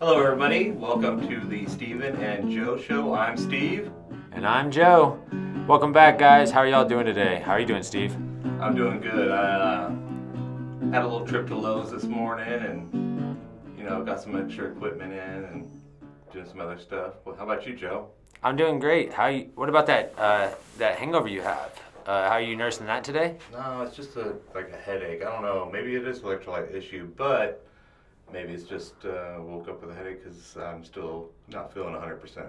Hello, everybody. Welcome to the Steven and Joe Show. I'm Steve. And I'm Joe. Welcome back, guys. How are y'all doing today? How are you doing, Steve? I'm doing good. I had a little trip to Lowe's this morning and, got some extra equipment in and doing some other stuff. Well, how about you, Joe? I'm doing great. What about that hangover you have? How are you nursing that today? No, it's just a headache. I don't know. Maybe it is an electrolyte issue, but maybe it's just woke up with a headache because I'm still not feeling 100%.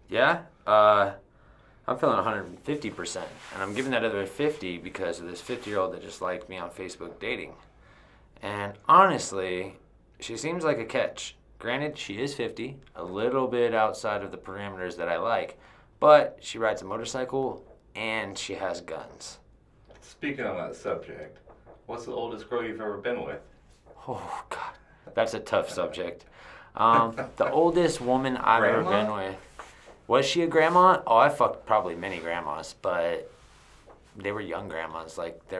Yeah? I'm feeling 150%. And I'm giving that other 50 because of this 50-year-old that just liked me on Facebook dating. And honestly, she seems like a catch. Granted, she is 50, a little bit outside of the parameters that I like, but she rides a motorcycle and she has guns. Speaking on that subject, what's the oldest girl you've ever been with? Oh, God. That's a tough subject. The oldest woman I've ever been with. Was she a grandma? Oh, I fucked probably many grandmas, but they were young grandmas. Like, they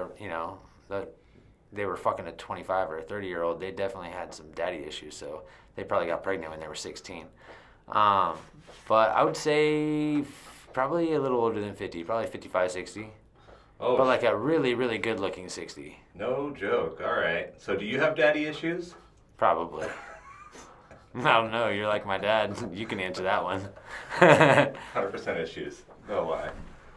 were fucking a 25 or a 30-year-old. They definitely had some daddy issues, so they probably got pregnant when they were 16. But I would say probably a little older than 50, probably 55, 60. Oh, but like a really, really good-looking 60. No joke. All right. So do you have daddy issues? Probably. I don't know. You're like my dad. You can answer that one. 100% issues. No lie.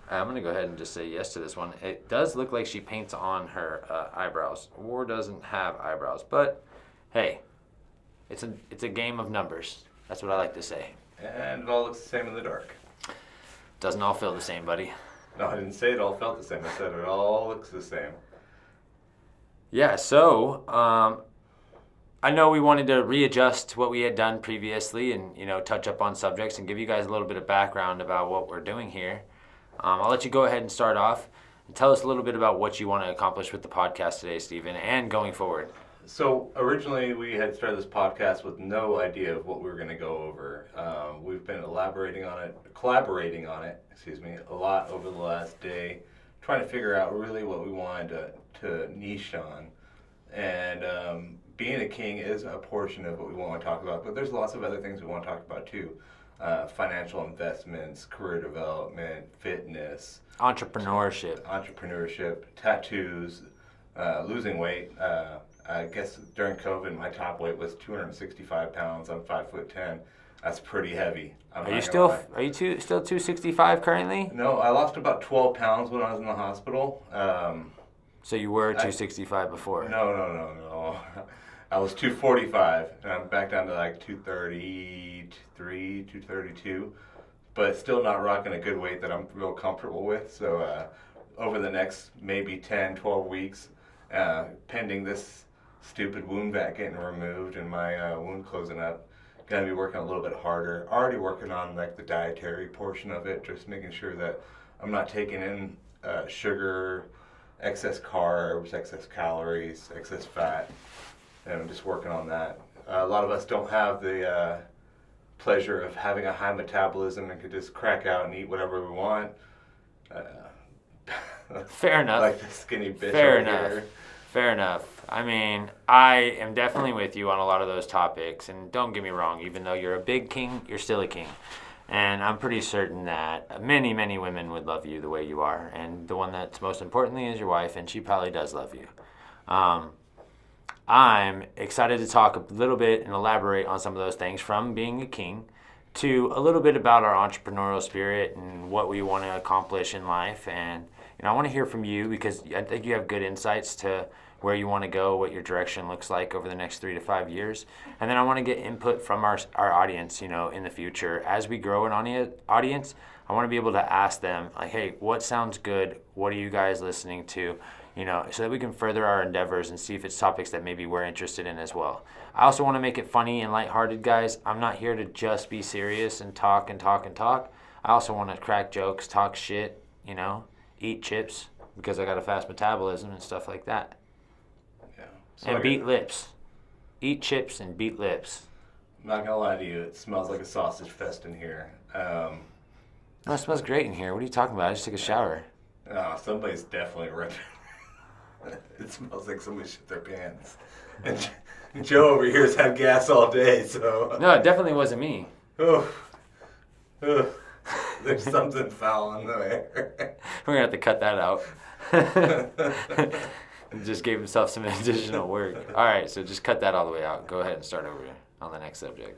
I'm going to go ahead and just say yes to this one. It does look like she paints on her eyebrows or doesn't have eyebrows. But, hey, it's a game of numbers. That's what I like to say. And it all looks the same in the dark. Doesn't all feel the same, buddy. No, I didn't say it all felt the same. I said it all looks the same. Yeah, so I know we wanted to readjust what we had done previously and, touch up on subjects and give you guys a little bit of background about what we're doing here. I'll let you go ahead and start off and tell us a little bit about what you want to accomplish with the podcast today, Stephen, and going forward. So originally we had started this podcast with no idea of what we were going to go over. We've been collaborating on it, a lot over the last day, trying to figure out really what we wanted to niche on. And being a king is a portion of what we want to talk about, but there's lots of other things we want to talk about too. Financial investments, career development, fitness. Entrepreneurship, tattoos, losing weight. I guess during COVID, my top weight was 265 pounds. I'm 5'10". That's pretty heavy. Are you still 265 currently? No, I lost about 12 pounds when I was in the hospital. So you were 265 before? No. I was 245, and I'm back down to like 233, 232, but still not rocking a good weight that I'm real comfortable with. So over the next maybe 10, 12 weeks, pending this stupid wound vac getting removed and my wound closing up, gonna be working a little bit harder. Already working on like the dietary portion of it, just making sure that I'm not taking in sugar, excess carbs, excess calories, excess fat, and I'm just working on that. A lot of us don't have the pleasure of having a high metabolism and could just crack out and eat whatever we want. Fair enough. Like the skinny bitch over here. Fair enough. I mean, I am definitely with you on a lot of those topics, and don't get me wrong, even though you're a big king, you're still a king. And I'm pretty certain that many, many women would love you the way you are, and the one that's most importantly is your wife, and she probably does love you. I'm excited to talk a little bit and elaborate on some of those things, from being a king to a little bit about our entrepreneurial spirit and what we want to accomplish in life. And I want to hear from you because I think you have good insights to where you want to go, what your direction looks like over the next 3 to 5 years. And then I want to get input from our audience, in the future. As we grow an audience, I want to be able to ask them, like, hey, what sounds good? What are you guys listening to? So that we can further our endeavors and see if it's topics that maybe we're interested in as well. I also want to make it funny and lighthearted, guys. I'm not here to just be serious and talk and talk and talk. I also want to crack jokes, talk shit, eat chips because I got a fast metabolism and stuff like that. Yeah. And beat lips. Eat chips and beat lips. I'm not gonna lie to you, it smells like a sausage fest in here. No, it smells great in here. What are you talking about? I just took a shower. Somebody's definitely ripping. It smells like somebody shit their pants. Joe over here's had gas all day, so. No, it definitely wasn't me. Oh, oh, there's something foul in the air. We're gonna have to cut that out. Just gave himself some additional work. All right, so just cut that all the way out. Go ahead and start over on the next subject.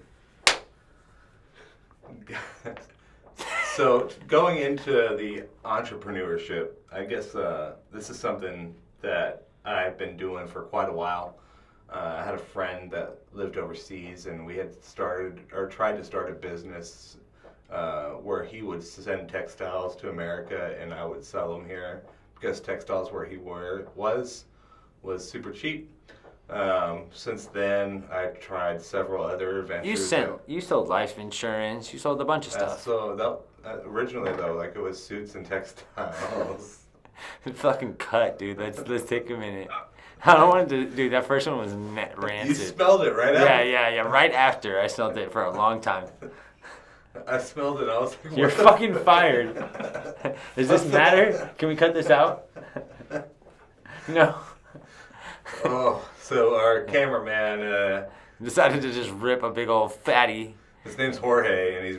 So going into the entrepreneurship, I guess this is something that I've been doing for quite a while. I had a friend that lived overseas, and we had started or tried to start a business where he would send textiles to America, and I would sell them here because textiles where he was super cheap. Since then, I tried several other ventures. You sold life insurance. You sold a bunch of stuff. So that originally though, like it was suits and textiles. Fucking cut, dude. Let's take a minute. I don't want to do that. First one was rancid. You spelled it right after. Yeah. Right after I smelled it for a long time. I smelled it. I was like, You're fucking fired. Does this matter? Can we cut this out? No. Oh, so our cameraman, Decided to just rip a big old fatty. his name's Jorge, and he's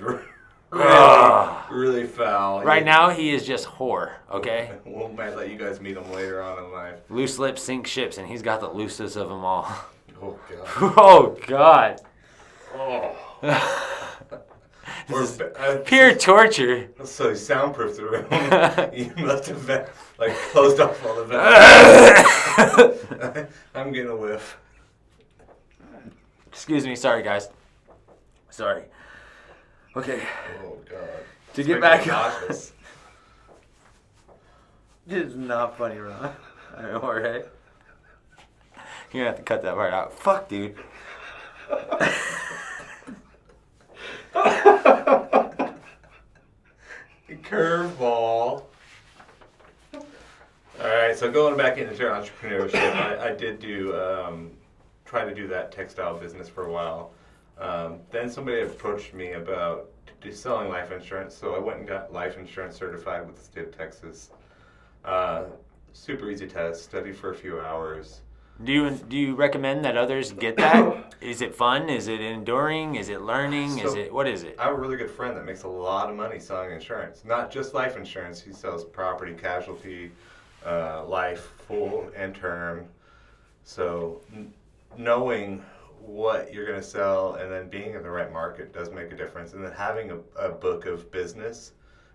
really foul. Right now, he is just whore, okay? We'll might let you guys meet him later on in life. Loose lips sink ships, and he's got the loosest of them all. Oh, God. Oh, God. Oh. This is pure torture. So he soundproofed the room. You must have been, like, closed off all the vents. I'm getting a whiff. Excuse me. Sorry, guys. Sorry. Okay. Oh, God. To get back nauseous. This is not funny, Ron. I know, right? You're gonna have to cut that part out. Fuck, dude. Curveball. Alright, so going back into entrepreneurship, I did try to do that textile business for a while. Then somebody approached me about selling life insurance, so I went and got life insurance certified with the state of Texas. Super easy test, studied for a few hours. Do you recommend that others get that? Is it fun? Is it enduring? Is it learning? What is it? I have a really good friend that makes a lot of money selling insurance. Not just life insurance. He sells property, casualty, life, full and term. So knowing what you're going to sell and then being in the right market does make a difference. And then having a book of business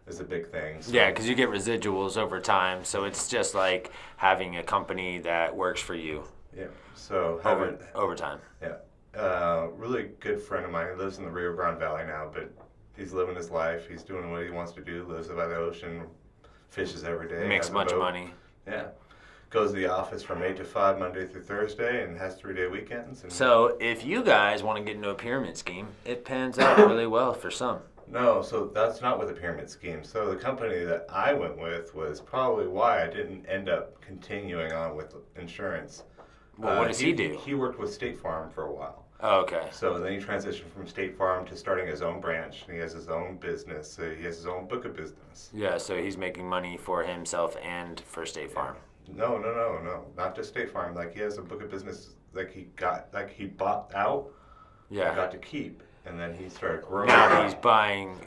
is a big thing. So, yeah, because you get residuals over time, so it's just like having a company that works for you. Yeah. So over time. Yeah. Really good friend of mine. He lives in the Rio Grande Valley now, but he's living his life. He's doing what he wants to do. Lives by the ocean, fishes every day. Makes a bunch of money. Yeah. Goes to the office from 8 to 5 Monday through Thursday and has 3-day weekends. And so if you guys want to get into a pyramid scheme, it pans out really well for some. No, so that's not with a pyramid scheme. So the company that I went with was probably why I didn't end up continuing on with insurance. Well, what does he do? He worked with State Farm for a while. Oh, okay. So then he transitioned from State Farm to starting his own branch. He has his own business. So he has his own book of business. Yeah, so he's making money for himself and for State Farm. No. Not just State Farm. Like he has a book of business he bought out. Yeah. And got to keep. And then he started growing. Now he's buying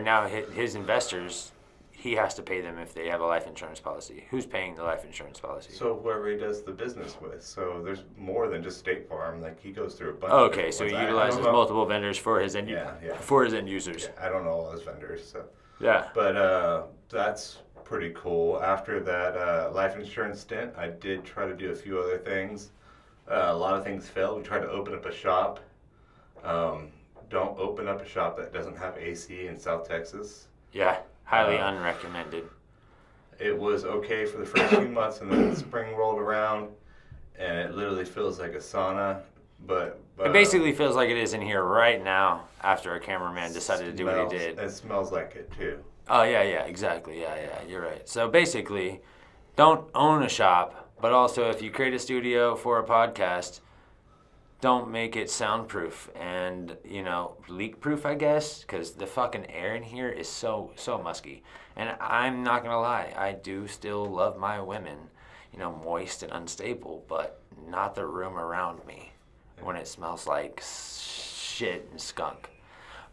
now his investors, he has to pay them if they have a life insurance policy. Who's paying the life insurance policy? So whoever he does the business with. So there's more than just State Farm. Like he goes through a bunch. Okay, so he utilizes multiple vendors for his end. For his end users. Yeah, I don't know all his vendors. So. Yeah. But that's pretty cool. After that life insurance stint, I did try to do a few other things. A lot of things failed. We tried to open up a shop. Don't open up a shop that doesn't have AC in South Texas. Yeah, highly unrecommended. It was okay for the first few months, and then spring rolled around, and it literally feels like a sauna. But it basically feels like it is in here right now after a cameraman decided to do what he did. It smells like it too. Oh, yeah, exactly. Yeah, you're right. So basically, don't own a shop, but also if you create a studio for a podcast, don't make it soundproof and, leak proof, I guess, because the fucking air in here is so musky. And I'm not going to lie, I do still love my women, moist and unstable, but not the room around me. when it smells like shit and skunk.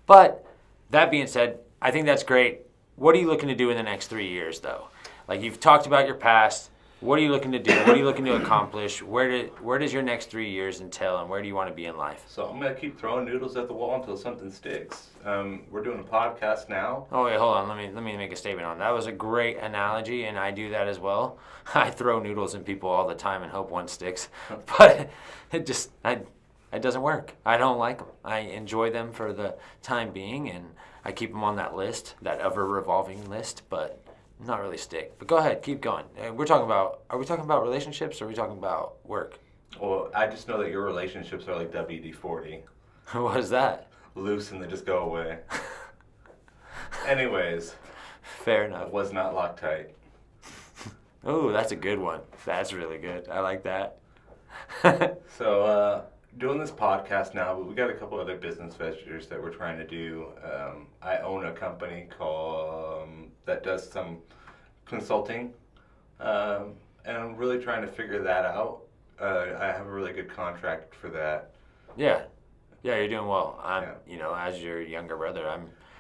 But that being said, I think that's great. What are you looking to do in the next 3 years, though? Like, you've talked about your past. What are you looking to do? What are you looking to accomplish? Where does your next 3 years entail, and where do you want to be in life? So I'm gonna keep throwing noodles at the wall until something sticks. We're doing a podcast now. Oh wait, hold on. Let me make a statement on that. That was a great analogy, and I do that as well. I throw noodles at people all the time and hope one sticks, but it doesn't work. I don't like them. I enjoy them for the time being, and I keep them on that list, that ever-revolving list, but not really stick. But go ahead, keep going. Are we talking about relationships, or are we talking about work? Well, I just know that your relationships are like WD-40. What is that? Loose and they just go away. Anyways. Fair enough. It was not Loctite. Oh, that's a good one. That's really good. I like that. So, doing this podcast now, but we got a couple other business ventures that we're trying to do. I own a company called that does some consulting, and I'm really trying to figure that out. I have a really good contract for that. Yeah, you're doing well. As your younger brother,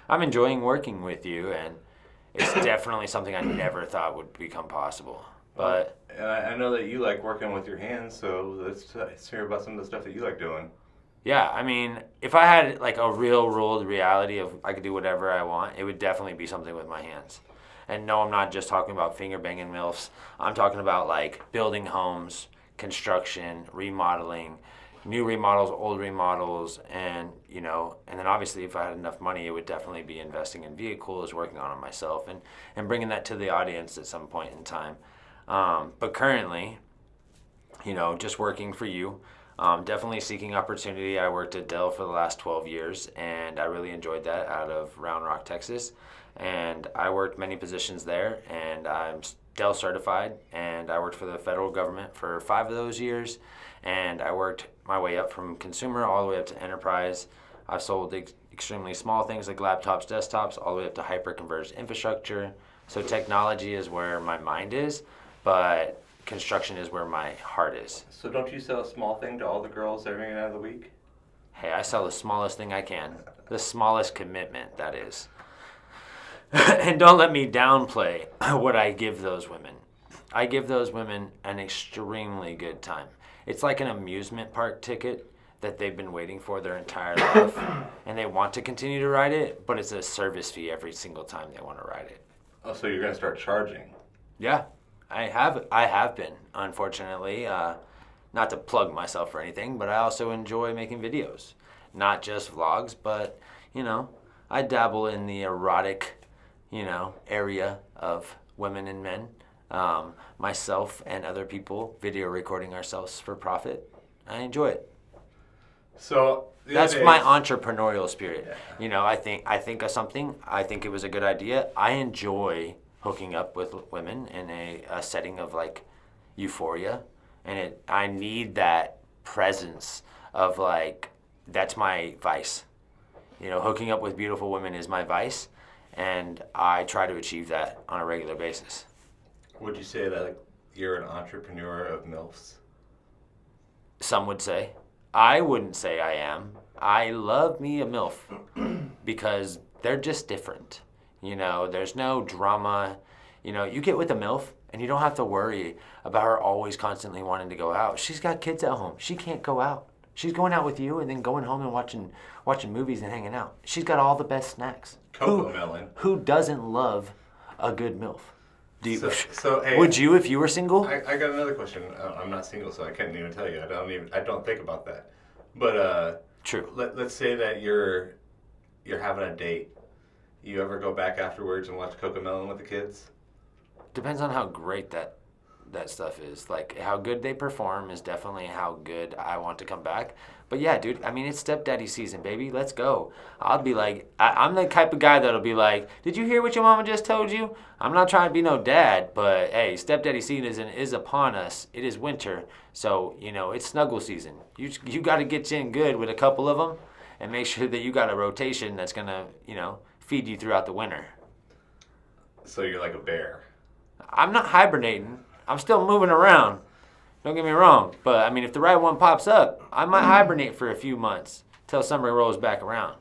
I'm enjoying working with you, and it's definitely something I never thought would become possible. But and I know that you like working with your hands, so let's hear about some of the stuff that you like doing. Yeah, I mean, if I had like a real world reality of I could do whatever I want, it would definitely be something with my hands. And no, I'm not just talking about finger banging MILFs. I'm talking about like building homes, construction, remodeling, new remodels, old remodels, and then obviously if I had enough money, it would definitely be investing in vehicles, working on them myself, and bringing that to the audience at some point in time. But currently, just working for you, definitely seeking opportunity. I worked at Dell for the last 12 years, and I really enjoyed that out of Round Rock, Texas. And I worked many positions there, and I'm Dell certified, and I worked for the federal government for 5 of those years, and I worked my way up from consumer all the way up to enterprise. I've sold extremely small things like laptops, desktops, all the way up to hyper-converged infrastructure. So technology is where my mind is, but construction is where my heart is. So don't you sell a small thing to all the girls every night of the week? Hey, I sell the smallest thing I can. The smallest commitment, that is. And don't let me downplay what I give those women. I give those women an extremely good time. It's like an amusement park ticket that they've been waiting for their entire life, and they want to continue to ride it, but it's a service fee every single time they want to ride it. Oh, so you're going to start charging? Yeah, I have been, unfortunately. Not to plug myself or anything, but I also enjoy making videos. Not just vlogs, but, I dabble in the erotic, area of women and men. Myself and other people video recording ourselves for profit. I enjoy it. So that's my entrepreneurial spirit. Yeah. I think of something. I think it was a good idea. I enjoy hooking up with women in a setting of like euphoria, and I need that presence of like that's my vice. Hooking up with beautiful women is my vice, and I try to achieve that on a regular basis. Would you say that you're an entrepreneur of MILFs? Some would say. I wouldn't say I am. I love me a MILF because they're just different. There's no drama. You get with a MILF and you don't have to worry about her always constantly wanting to go out. She's got kids at home. She can't go out. She's going out with you and then going home and watching movies and hanging out. She's got all the best snacks. Cocoa melon. Who doesn't love a good MILF? Hey, would you if you were single? I got another question. I'm not single, so I can't even tell you. I don't think about that. But true. Let's say that you're having a date. You ever go back afterwards and watch Cocoa Melon with the kids? Depends on how great that stuff is. Like how good they perform is definitely how good I want to come back. But yeah, dude, I mean, it's stepdaddy season, baby. Let's go. I'll be like, I'm the type of guy that'll be like, did you hear what your mama just told you? I'm not trying to be no dad, but hey, stepdaddy season is upon us. It is winter, so it's snuggle season. You got to get you in good with a couple of them, and make sure that you got a rotation that's gonna feed you throughout the winter. So you're like a bear. I'm not hibernating. I'm still moving around. Don't get me wrong, but I mean, if the right one pops up, I might hibernate for a few months till summer rolls back around.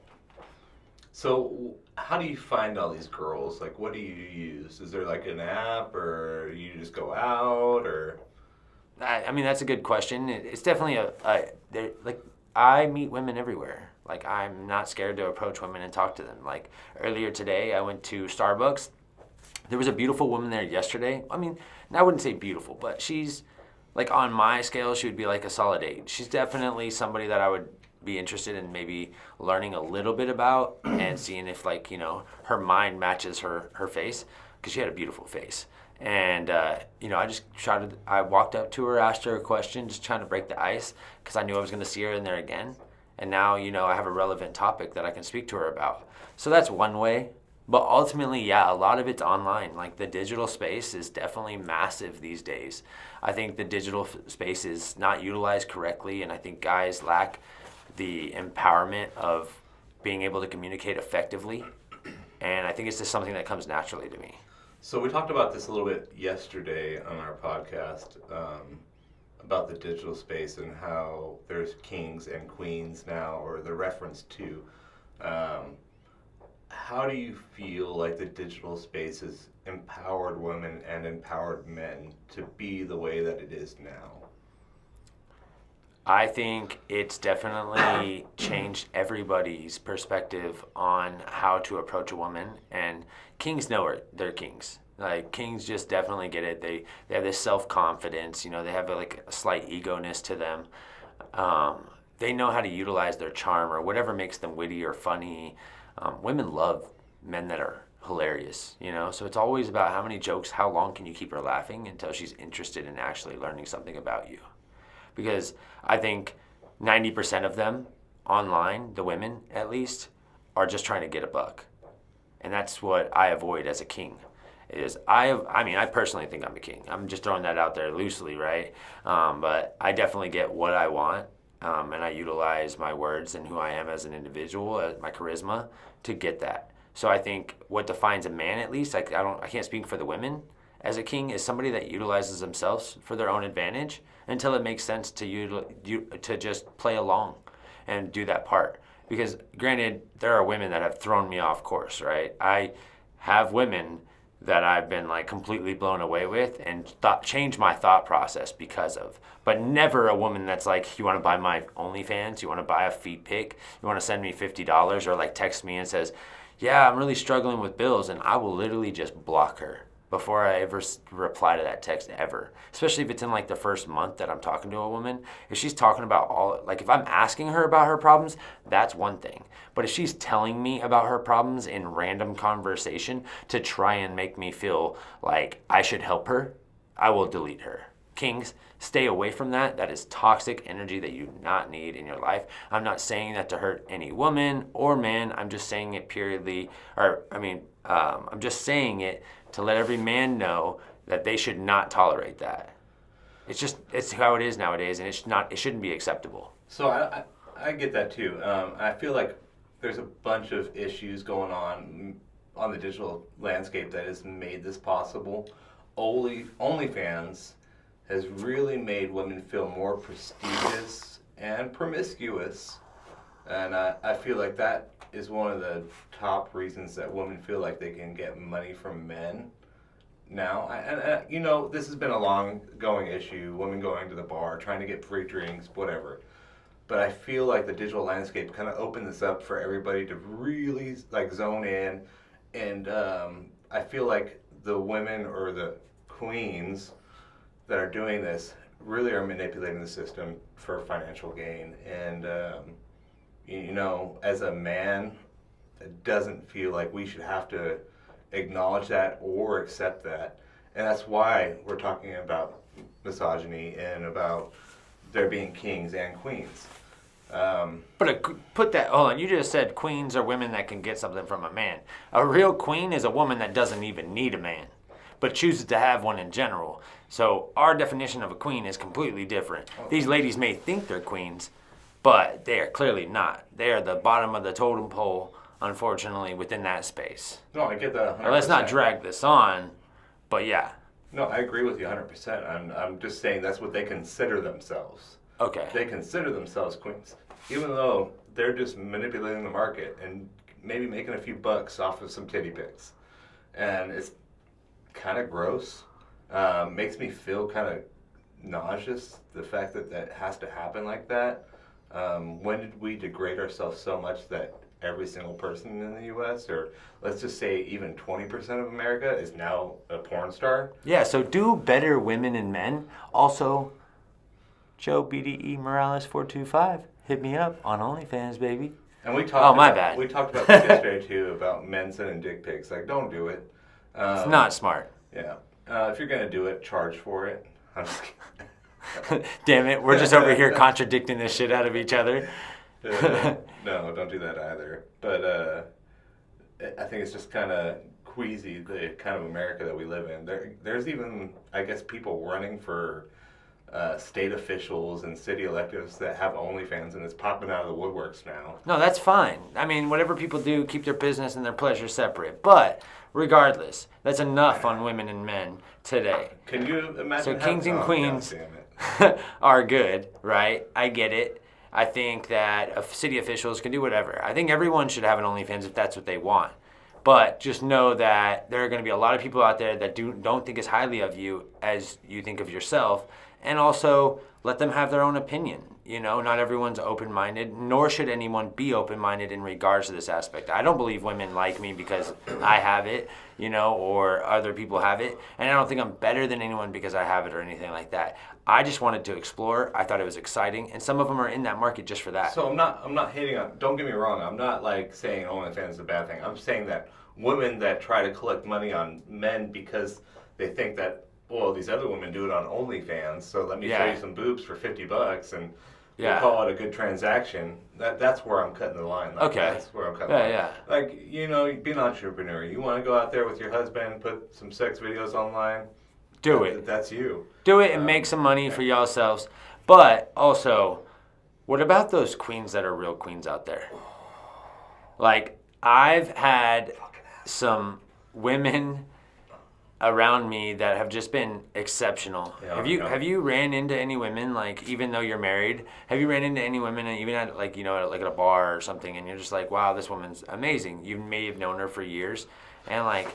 So, how do you find all these girls? Like, what do you use? Is there like an app, or you just go out, or? I mean, that's a good question. It's definitely like, I meet women everywhere. Like, I'm not scared to approach women and talk to them. Like, earlier today, I went to Starbucks. There was a beautiful woman there yesterday. I mean, I wouldn't say beautiful, but she's, like, on my scale, she would be like a solid 8. She's definitely somebody that I would be interested in maybe learning a little bit about and seeing if, like, her mind matches her face, because she had a beautiful face. And, I walked up to her, asked her a question, just trying to break the ice, because I knew I was going to see her in there again. And now, I have a relevant topic that I can speak to her about. So that's one way. But ultimately, yeah, a lot of it's online. Like, the digital space is definitely massive these days. I think the digital space is not utilized correctly, and I think guys lack the empowerment of being able to communicate effectively. And I think it's just something that comes naturally to me. So we talked about this a little bit yesterday on our podcast, about the digital space and how there's kings and queens now, or the reference to. How do you feel like the digital space has empowered women and empowered men to be the way that it is now? I think it's definitely changed everybody's perspective on how to approach a woman, and kings know it. They're kings. Like, kings just definitely get it. They have this self-confidence. They have like a slight ego-ness to them. They know how to utilize their charm or whatever makes them witty or funny. Women love men that are hilarious, so it's always about how many jokes, how long can you keep her laughing until she's interested in actually learning something about you. Because I think 90% of them online, the women at least, are just trying to get a buck. And that's what I avoid as a king. I personally think I'm a king. I'm just throwing that out there loosely, right? But I definitely get what I want, and I utilize my words and who I am as an individual, my charisma, to get that. So I think what defines a man, at least, I can't speak for the women, as a king, is somebody that utilizes themselves for their own advantage until it makes sense to just play along and do that part. Because granted, there are women that have thrown me off course, right? I have women that I've been like completely blown away with and changed my thought process because of. But never a woman that's like, you want to buy my OnlyFans? You want to buy a feet pic? You want to send me $50? Or like text me and says, yeah, I'm really struggling with bills, and I will literally just block her before I ever reply to that text ever. Especially if it's in like the first month that I'm talking to a woman. If she's talking about if I'm asking her about her problems, that's one thing. But if she's telling me about her problems in random conversation to try and make me feel like I should help her, I will delete her. Kings, stay away from that. That is toxic energy that you do not need in your life. I'm not saying that to hurt any woman or man. I'm just saying it I'm just saying it to let every man know that they should not tolerate that. It's how it is nowadays, and it shouldn't be acceptable. So I get that too. I feel like there's a bunch of issues going on the digital landscape that has made this possible. OnlyFans has really made women feel more prestigious and promiscuous, and I feel like that is one of the top reasons that women feel like they can get money from men now. This has been a long-going issue, women going to the bar, trying to get free drinks, whatever. But I feel like the digital landscape kind of opened this up for everybody to really like zone in, and I feel like the women or the queens that are doing this really are manipulating the system for financial gain. And as a man, it doesn't feel like we should have to acknowledge that or accept that. And that's why we're talking about misogyny and about there being kings and queens. Put that, hold on, you just said queens are women that can get something from a man. A real queen is a woman that doesn't even need a man, but chooses to have one in general. So our definition of a queen is completely different. These ladies may think they're queens, but they are clearly not. They are the bottom of the totem pole, unfortunately, within that space. No, I get that 100%. Now, let's not drag this on, but yeah. No, I agree with you 100%. I'm just saying that's what they consider themselves. Okay. They consider themselves queens, even though they're just manipulating the market and maybe making a few bucks off of some titty pics. And it's kind of gross. Makes me feel kind of nauseous, the fact that that has to happen like that. When did we degrade ourselves so much that every single person in the U.S., or let's just say even 20% of America, is now a porn star? Yeah, so do better women and men. Also, Joe BDE Morales 425, hit me up on OnlyFans, baby. And we talked. my about, bad. We talked about this yesterday too, about men sending dick pics. Like, don't do it. It's not smart. Yeah. If you're gonna do it, charge for it. I'm just kidding. Damn it, we're just over here contradicting the shit out of each other. No, don't do that either. But I think it's just kind of queasy, the kind of America that we live in. There's even, I guess, people running for state officials and city electives that have OnlyFans, and it's popping out of the woodworks now. No, that's fine. I mean, whatever people do, keep their business and their pleasure separate. But regardless, that's enough on women and men today. Can you imagine? So kings and queens God damn it. are good, right? I get it. I think that city officials can do whatever. I think everyone should have an OnlyFans if that's what they want. But just know that there are going to be a lot of people out there that don't think as highly of you as you think of yourself. And also, let them have their own opinion. You know, not everyone's open-minded, nor should anyone be open-minded in regards to this aspect. I don't believe women like me because I have it, you know, or other people have it. And I don't think I'm better than anyone because I have it or anything like that. I just wanted to explore. I thought it was exciting. And some of them are in that market just for that. So I'm not hating on, don't get me wrong, I'm not like saying OnlyFans is a bad thing. I'm saying that women that try to collect money on men because they think that, well, these other women do it on OnlyFans, so let me show you some boobs for $50 and we'll call it a good transaction. That's where I'm cutting the line. Like, okay. That's where I'm cutting the line. Yeah. Like, you know, be an entrepreneur. You want to go out there with your husband, put some sex videos online. Do it. That's you. Do it and make some money for yourselves. But also, what about those queens that are real queens out there? Like, I've had some women around me that have just been exceptional. Yeah, have you ran into any women, like, even though you're married, have you ran into any women and even at, like, you know, like at a bar or something, and you're just like, wow, this woman's amazing. You may have known her for years, and like,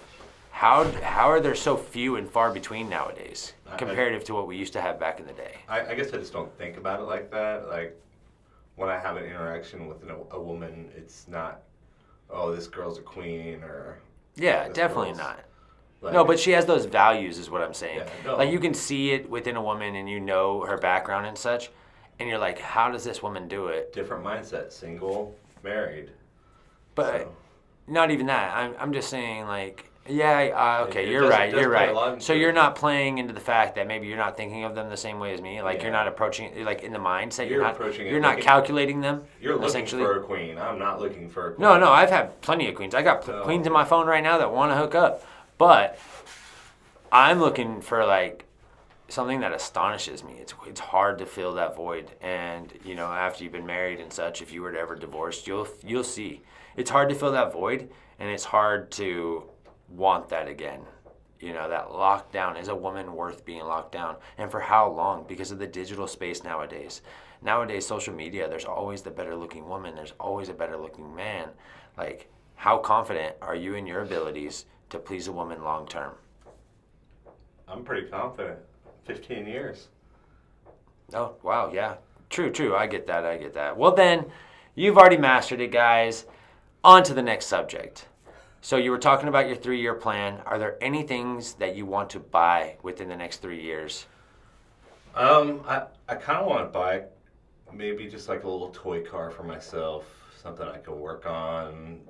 how are there so few and far between nowadays comparative to what we used to have back in the day? I guess I just don't think about it like that. Like, when I have an interaction with a woman, it's not, oh, this girl's a queen, or yeah, definitely not. Like, no, but she has those values is what I'm saying. Yeah, no. Like, you can see it within a woman and you know her background and such, and you're like, how does this woman do it? Different mindset, single, married. But so. Not even that. I'm just saying, like, yeah, okay, It you're does- right, it does you're play a right. lot So into you're it. not playing into the fact that maybe you're not thinking of them the same way as me. Like, Yeah. you're not approaching, like, in the mindset, You're approaching it you're not looking- calculating them, You're looking essentially. for a queen. I'm not looking for a queen. No, I've had plenty of queens. I got No. queens in my phone right now that want to hook up. But I'm looking for, like, something that astonishes me. It's hard to fill that void. And, you know, after you've been married and such, if you were to ever divorce, you'll see. It's hard to fill that void, and it's hard to want that again. You know, that lockdown. Is a woman worth being locked down? And for how long? Because of the digital space nowadays. Nowadays, social media, there's always the better looking woman. There's always a better looking man. Like, how confident are you in your abilities to please a woman long term? I'm pretty confident. 15 years. Oh, wow, yeah. True. I get that. Well, then, you've already mastered it, guys. On to the next subject. So you were talking about your 3-year plan. Are there any things that you want to buy within the next 3 years? I kind of want to buy maybe just like a little toy car for myself, something I could work on,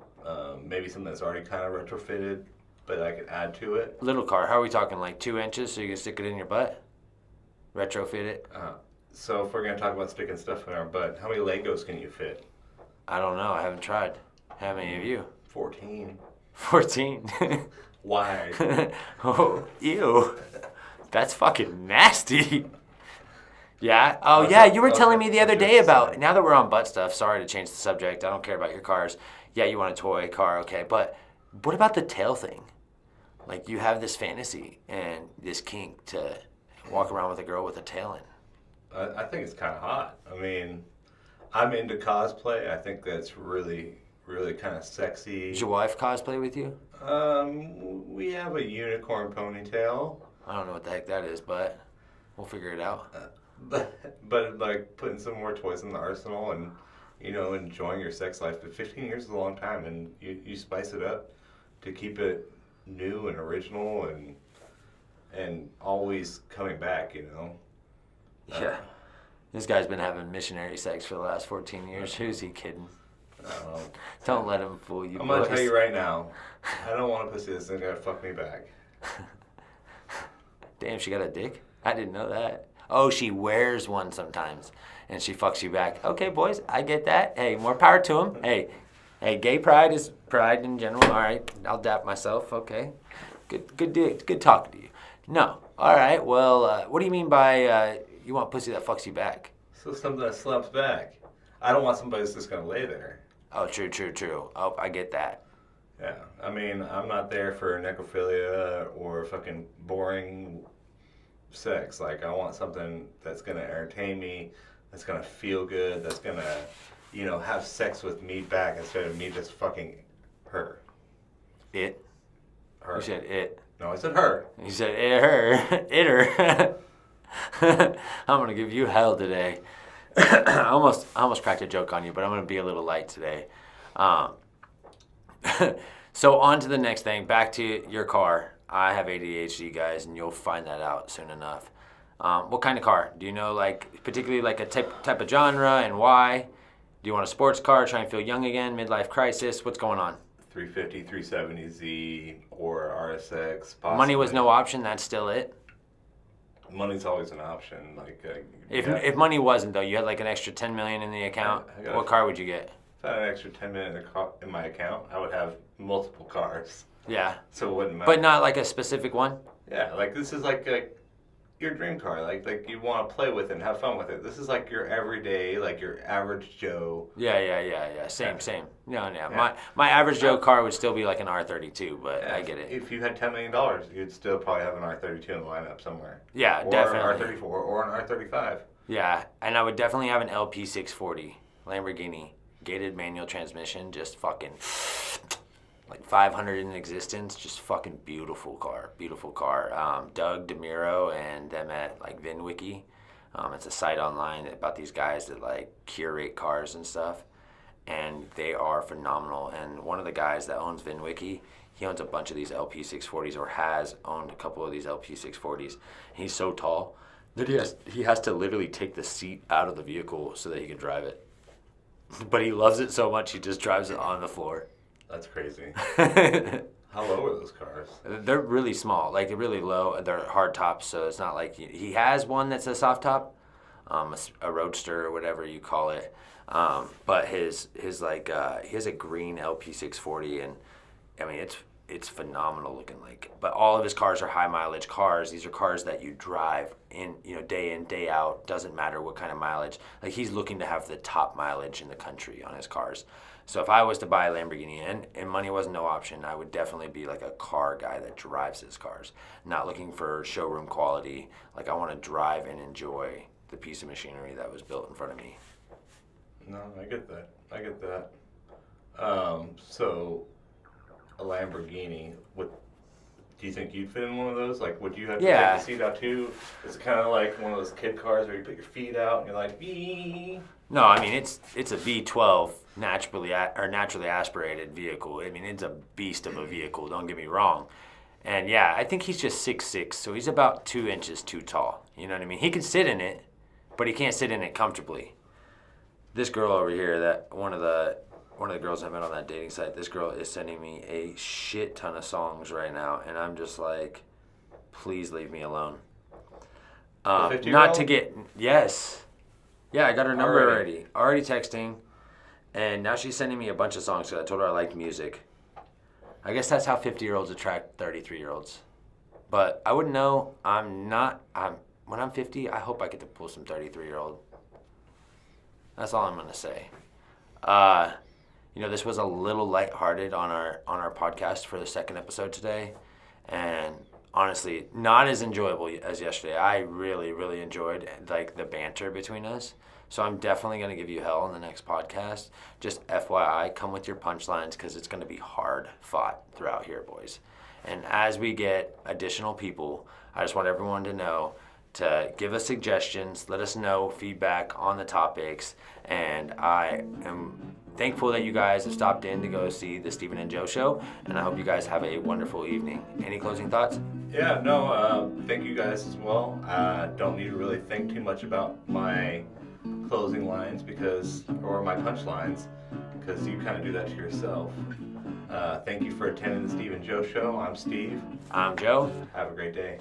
maybe something that's already kind of retrofitted, but I could add to it. Little car. How are we talking? Like 2 inches so you can stick it in your butt? Retrofit it? So if we're going to talk about sticking stuff in our butt, how many Legos can you fit? I don't know. I haven't tried. How many of you? 14. 14. Why? Oh, ew. That's fucking nasty. Yeah. Oh, yeah. You were telling me the other day about, now that we're on butt stuff, sorry to change the subject. I don't care about your cars. Yeah, you want a toy car. Okay. But what about the tail thing? like you have this fantasy and this kink to walk around with a girl with a tail in. I think it's kind of hot. I mean, I'm into cosplay. I think that's really, really kind of sexy. Does your wife cosplay with you? We have a unicorn ponytail. I don't know what the heck that is, but we'll figure it out. But like putting some more toys in the arsenal and, enjoying your sex life. But 15 years is a long time, and you spice it up to keep it new and original and always coming back, Yeah. This guy's been having missionary sex for the last 14 years. Who's he kidding? Don't let him fool you. I'm going to tell you right now, I don't want a pussy that's going to fuck me back. Damn, she got a dick? I didn't know that. Oh, she wears one sometimes, and she fucks you back. Okay, boys, I get that. Hey, more power to him. Hey, gay pride is pride in general. All right, I'll dap myself. Okay, good talking to you. No, all right. Well, what do you mean by you want pussy that fucks you back? So something that slaps back. I don't want somebody that's just going to lay there. Oh, true. Oh, I get that. Yeah, I mean, I'm not there for necrophilia or fucking boring sex. Like, I want something that's gonna entertain me, that's gonna feel good, that's gonna, have sex with me back instead of me just fucking her. It? Her. You said it. No, I said her. You said it, her. It, her. I'm gonna give you hell today. I almost cracked a joke on you, but I'm gonna be a little light today. So on to the next thing. Back to your car. I have ADHD, guys, and you'll find that out soon enough. What kind of car? Do you know, particularly a type of genre and why? Do you want a sports car, try and feel young again, midlife crisis? What's going on? 350, 370Z, or RSX, possibly. Money was no option, that's still it? Money's always an option. If money wasn't, though, you had an extra $10 million in the account, what car would you get? If I had an extra 10 million in my account, I would have multiple cars. Yeah. So it wouldn't matter. But not a specific one? Yeah, this is your dream car. Like you want to play with it and have fun with it. This is your everyday, your average Joe. Yeah. Same. No. Yeah. My average Joe car would still be an R32, but I get it. If you had $10 million, you'd still probably have an R32 in the lineup somewhere. Yeah, or definitely. Or an R34 or an R35. Yeah, and I would definitely have an LP640 Lamborghini. Gated manual transmission, just fucking 500 in existence, just fucking beautiful car. Doug DeMiro and them at VinWiki. It's a site online about these guys that curate cars and stuff, and they are phenomenal. And one of the guys that owns VinWiki, he owns a bunch of these LP640s or has owned a couple of these LP640s. He's so tall that he has to literally take the seat out of the vehicle so that he can drive it. But he loves it so much he just drives it on the floor. That's crazy. How low are those cars? They're really small, really low. They're hard tops, so it's not he has one that's a soft top, a roadster or whatever you call it. But he has a green LP640, and I mean it's phenomenal looking. But all of his cars are high mileage cars. These are cars that you drive in day out. Doesn't matter what kind of mileage. He's looking to have the top mileage in the country on his cars. So if I was to buy a Lamborghini and money was no option, I would definitely be a car guy that drives his cars. Not looking for showroom quality. I want to drive and enjoy the piece of machinery that was built in front of me. No, I get that. So a Lamborghini, do you think you'd fit in one of those? Would you have to take the seat out too? Is it kind of like one of those kid cars where you put your feet out and you're ee? No, I mean it's a V12 naturally aspirated vehicle. I mean it's a beast of a vehicle. Don't get me wrong. And yeah, I think he's just 6'6", so he's about 2 inches too tall. You know what I mean? He can sit in it, but he can't sit in it comfortably. This girl over here, that one of the girls I met on that dating site, this girl is sending me a shit ton of songs right now, and I'm just please leave me alone. Not to get, yes. Yeah, I got her number already texting, and now she's sending me a bunch of songs because I told her I liked music. I guess that's how 50-year-olds attract 33-year-olds. But I wouldn't know. When I'm 50, I hope I get to pull some 33-year-old. That's all I'm going to say. This was a little lighthearted on our podcast for the second episode today. and honestly, not as enjoyable as yesterday. I really, really enjoyed like the banter between us. So I'm definitely going to give you hell in the next podcast. Just FYI, come with your punchlines because it's going to be hard fought throughout here, boys. And as we get additional people, I just want everyone to know to give us suggestions, let us know feedback on the topics, and I am thankful that you guys have stopped in to go see the Stephen and Joe show, and I hope you guys have a wonderful evening. Any closing thoughts? Yeah, no, thank you guys as well. Don't need to really think too much about my closing lines or my punchlines, because you kind of do that to yourself. Thank you for attending the Steve and Joe show. I'm Steve. I'm Joe. Have a great day.